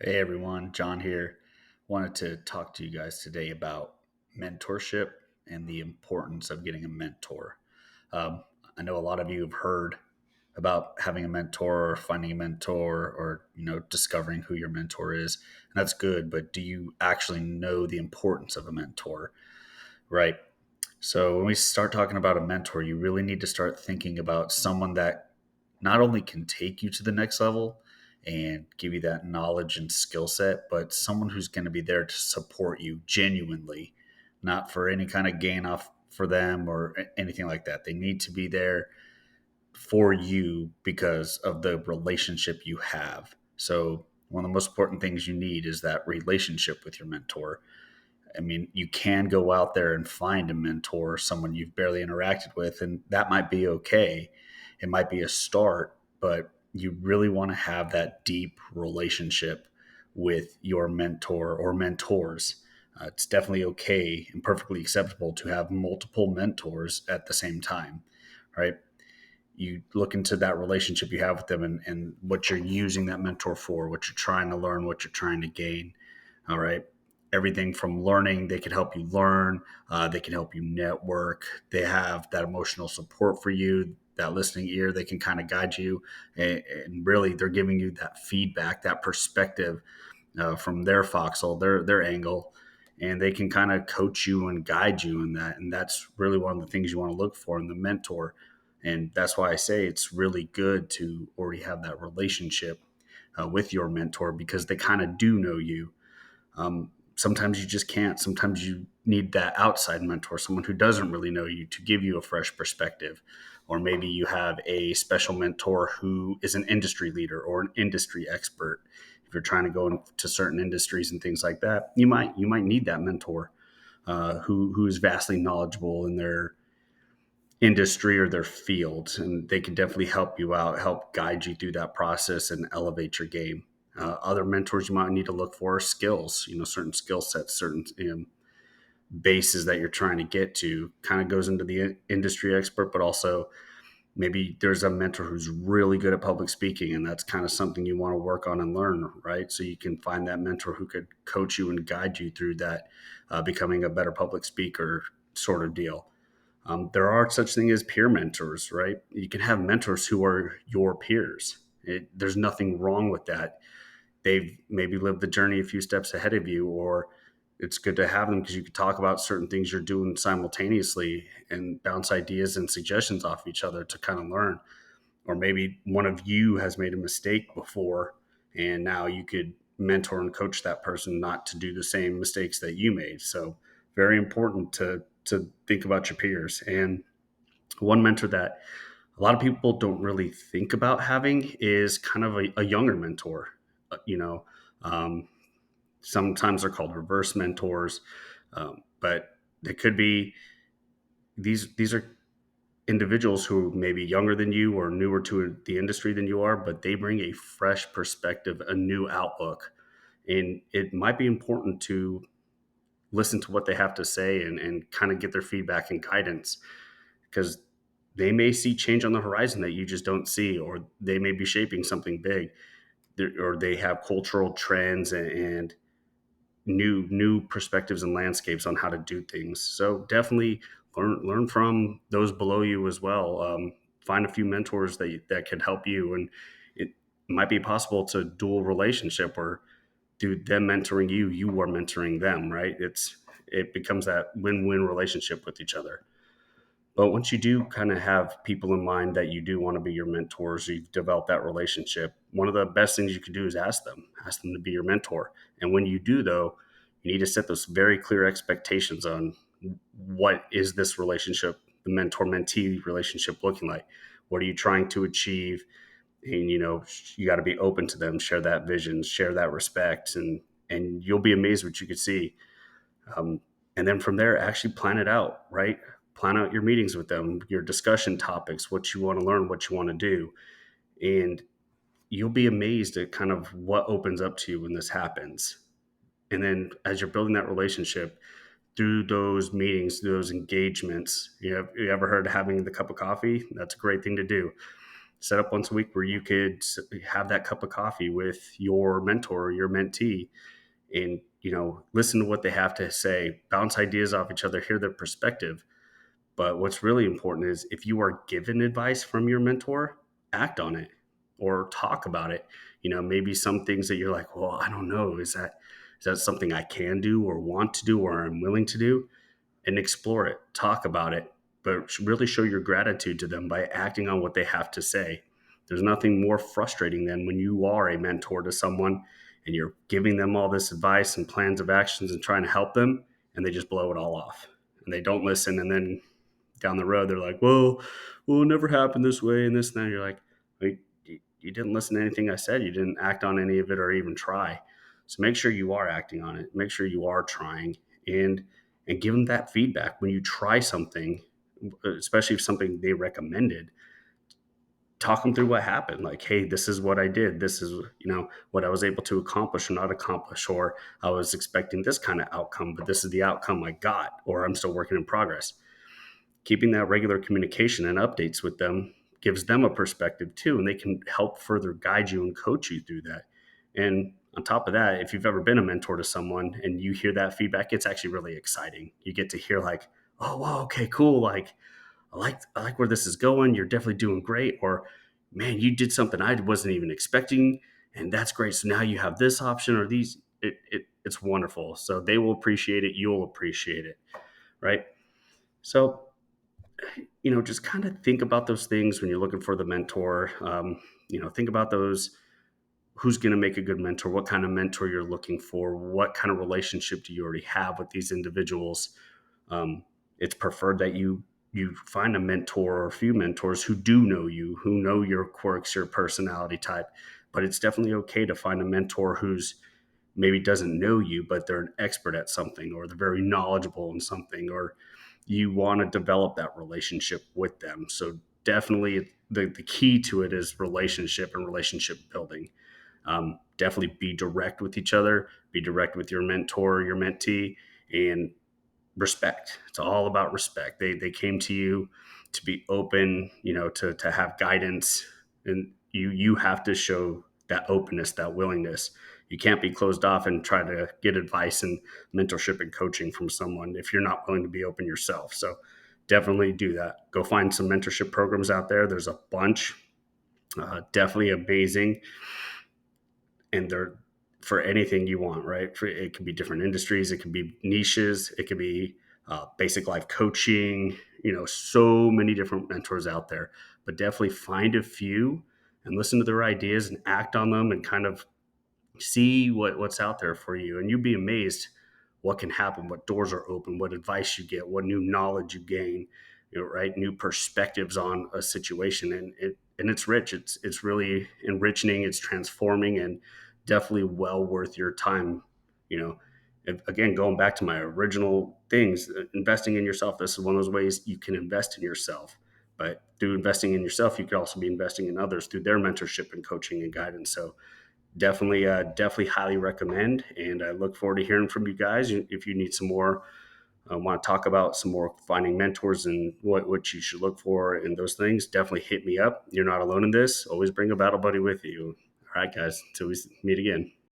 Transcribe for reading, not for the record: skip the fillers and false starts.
Hey everyone, John here. Wanted to talk to you guys today about mentorship and the importance of getting a mentor. Um, I know a lot of you have heard about having a mentor or finding a mentor or discovering who your mentor is, and that's good. But do you actually know the importance of a mentor? Right. So when we start talking about a mentor, you really need to start thinking about someone that not only can take you to the next level and give you that knowledge and skill set, but someone who's going to be there to support you genuinely, not for any kind of gain off for them or anything like that. They need to be there for you because of the relationship you have. So one of the most important things you need is that relationship with your mentor. I mean, you can go out there and find a mentor, someone you've barely interacted with, and that might be okay. It might be a start, but you really want to have that deep relationship with your mentor or mentors. It's definitely okay and perfectly acceptable to have multiple mentors at the same time, right? You look into that relationship you have with them and what you're using that mentor for, what you're trying to learn, what you're trying to gain. All right. Everything from learning, they can help you learn, they can help you network, they have that emotional support for you, that listening ear, they can kind of guide you. And really, they're giving you that feedback, that perspective from their foxhole, their angle, and they can kind of coach you and guide you in that. And that's really one of the things you want to look for in the mentor. And that's why I say it's really good to already have that relationship with your mentor because they kind of do know you. Sometimes you just can't. Sometimes you need that outside mentor, someone who doesn't really know you to give you a fresh perspective. Or maybe you have a special mentor who is an industry leader or an industry expert. If you're trying to go into certain industries and things like that, you might need that mentor who is vastly knowledgeable in their industry or their field, and they can definitely help you out, help guide you through that process and elevate your game. Other mentors you might need to look for are skills, certain skill sets, certain bases that you're trying to get to. Kind of goes into the industry expert, but also maybe there's a mentor who's really good at public speaking, and that's kind of something you want to work on and learn, right? So you can find that mentor who could coach you and guide you through that, becoming a better public speaker sort of deal. There are such thing as peer mentors, right? You can have mentors who are your peers. There's nothing wrong with that. They've maybe lived the journey a few steps ahead of you, or it's good to have them because you can talk about certain things you're doing simultaneously and bounce ideas and suggestions off each other to kind of learn. Or maybe one of you has made a mistake before, and now you could mentor and coach that person not to do the same mistakes that you made. So very important to think about your peers. And one mentor that a lot of people don't really think about having is kind of a younger mentor. You know, um, sometimes they're called reverse mentors, but they could be these are individuals who may be younger than you or newer to the industry than you are, but they bring a fresh perspective, a new outlook. And it might be important to listen to what they have to say and kind of get their feedback and guidance because they may see change on the horizon that you just don't see, or they may be shaping something big, or they have cultural trends and new perspectives and landscapes on how to do things. So definitely learn from those below you as well. Find a few mentors that can help you, and it might be possible to dual relationship or through them mentoring you, you are mentoring them. Right? It becomes that win-win relationship with each other. But once you do kind of have people in mind that you do want to be your mentors, you've developed that relationship, one of the best things you can do is ask them to be your mentor. And when you do, though, you need to set those very clear expectations on what is this relationship, the mentor mentee relationship looking like? What are you trying to achieve? And, you got to be open to them, share that vision, share that respect, and you'll be amazed what you could see. Um, and then from there, actually plan it out, right? Plan out your meetings with them, your discussion topics, what you want to learn, what you want to do. And you'll be amazed at kind of what opens up to you when this happens. And then as you're building that relationship through those meetings, through those engagements, you ever heard of having the cup of coffee? That's a great thing to do. Set up once a week where you could have that cup of coffee with your mentor or your mentee, and listen to what they have to say, bounce ideas off each other, hear their perspective. But what's really important is, if you are given advice from your mentor, act on it or talk about it. Maybe some things that you're like, well, I don't know, is that something I can do or want to do or I'm willing to do? And explore it, talk about it, but really show your gratitude to them by acting on what they have to say. There's nothing more frustrating than when you are a mentor to someone and you're giving them all this advice and plans of actions and trying to help them, and they just blow it all off and they don't listen. And then down the road, they're like, well, it never happened this way and this and that. You're like, wait, you didn't listen to anything I said. You didn't act on any of it or even try. So make sure you are acting on it. Make sure you are trying, and give them that feedback when you try something, especially if something they recommended. Talk them through what happened. Like, hey, this is what I did. This is, what I was able to accomplish or not accomplish, or I was expecting this kind of outcome, but this is the outcome I got, or I'm still working in progress. Keeping that regular communication and updates with them gives them a perspective too, and they can help further guide you and coach you through that. And on top of that, if you've ever been a mentor to someone and you hear that feedback, it's actually really exciting. You get to hear like, oh, wow, okay, cool. Like, I like where this is going. You're definitely doing great. Or, man, you did something I wasn't even expecting, and that's great. So now you have this option or these. It's wonderful. So they will appreciate it. You'll appreciate it, right? So just kind of think about those things when you're looking for the mentor. Think about those. Who's going to make a good mentor? What kind of mentor you're looking for? What kind of relationship do you already have with these individuals? It's preferred that you find a mentor or a few mentors who do know you, who know your quirks, your personality type. But it's definitely okay to find a mentor who's maybe doesn't know you, but they're an expert at something, or they're very knowledgeable in something, or you want to develop that relationship with them. So definitely the key to it is relationship and relationship building. Definitely be direct with each other, be direct with your mentor, your mentee, and respect. It's all about respect. They came to you to be open, to have guidance, and you have to show that openness, that willingness. You can't be closed off and try to get advice and mentorship and coaching from someone if you're not willing to be open yourself. So definitely do that. Go find some mentorship programs out there. There's a bunch. Definitely amazing, and they're for anything you want, right? It could be different industries, it could be niches, it could be basic life coaching, so many different mentors out there. But definitely find a few and listen to their ideas and act on them, and kind of see what's out there for you. And you'd be amazed what can happen, what doors are open, what advice you get, what new knowledge you gain, right? New perspectives on a situation. And it's rich. It's really enriching, it's transforming, and definitely well worth your time. you know Again, going back to my original things, investing in yourself, this is one of those ways you can invest in yourself. But through investing in yourself, you could also be investing in others through their mentorship and coaching and guidance. So definitely highly recommend, and I look forward to hearing from you guys. If you need some more, want to talk about some more finding mentors and what you should look for and those things, definitely hit me up. You're not alone in this. Always bring a battle buddy with you. All right, guys, until we meet again.